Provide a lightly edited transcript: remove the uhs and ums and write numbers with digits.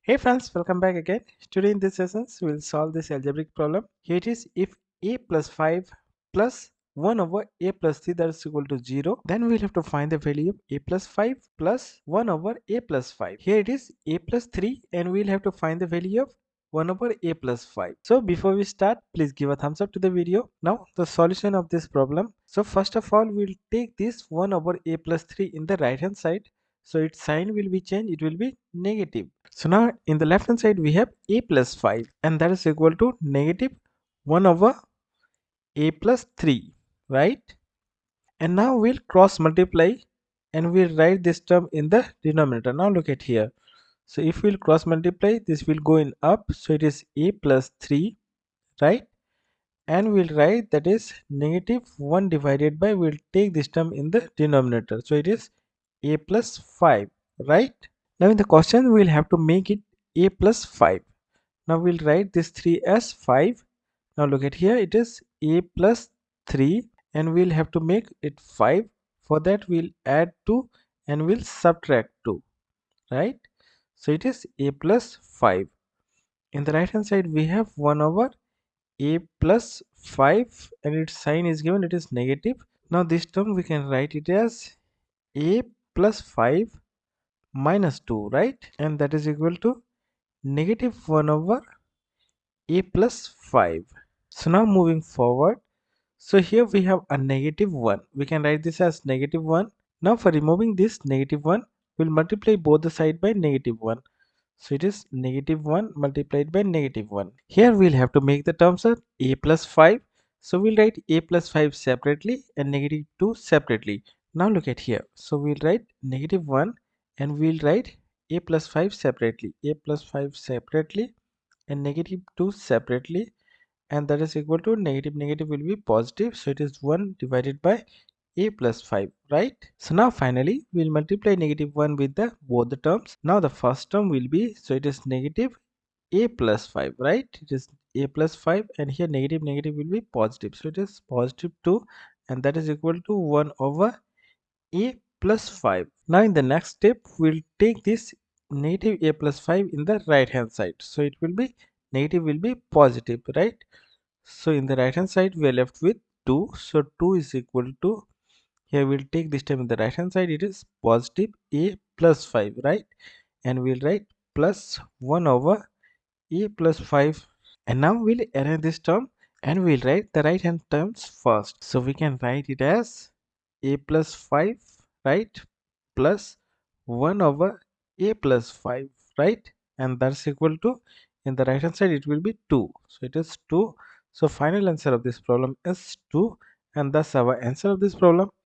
Hey friends, welcome back again. Today in this session, we'll solve this algebraic problem. Here it is: if a plus 5 plus 1 over a plus 3 that is equal to 0, then we'll have to find the value of a plus 5 plus 1 over a plus 5. Here it is a plus 3 and we'll have to find the value of 1 over a plus 5. So before we start, please give a thumbs up to the video. Now the solution of this problem. So first of all, we'll take this 1 over a plus 3 in the right hand side. So its sign will be changed, it will be negative. So now in the left hand side we have a plus 5 and that is equal to negative 1 over a plus 3, right? And now we'll cross multiply and we'll write this term in the denominator. Now look at here. So if we'll cross multiply, this will go in up, so it is a plus 3, right? And we'll write that is negative 1 divided by, we'll take this term in the denominator, so it is a plus 5, right? Now in the question we'll have to make it a plus 5. Now we'll write this 3 as 5. Now look at here, it is a plus 3 and we'll have to make it 5. For that we'll add 2 and we'll subtract 2, right? So it is a plus 5. In the right hand side we have 1 over a plus 5 and its sign is given, it is negative. Now this term we can write it as a plus 5 minus 2, right? And that is equal to negative 1 over a plus 5. So now moving forward, so here we have a negative 1, we can write this as negative 1. Now for removing this negative 1, we'll multiply both the side by negative 1, so it is negative 1 multiplied by negative 1. Here we'll have to make the terms are a plus 5, so we'll write a plus 5 separately and negative 2 separately. Now look at here, so we'll write negative 1 and we'll write a plus 5 separately, a plus 5 separately and negative 2 separately, and that is equal to negative negative will be positive, so it is 1 divided by a plus 5, right? So now finally we'll multiply negative 1 with the both the terms. Now the first term will be, so it is negative a plus 5, right? It is a plus 5 and here negative negative will be positive, so it is positive 2 and that is equal to 1 over a plus 5. Now in the next step we'll take this negative a plus 5 in the right hand side, so it will be negative will be positive, right? So in the right hand side we are left with 2, so 2 is equal to, here we'll take this term in the right hand side, it is positive a plus 5, right? And we'll write plus 1 over a plus 5. And now we'll arrange this term and we'll write the right hand terms first, so we can write it as a plus 5, right, plus 1 over a plus 5, right? And that's equal to, in the right hand side it will be 2, so it is 2. So final answer of this problem is 2 and thus our answer of this problem.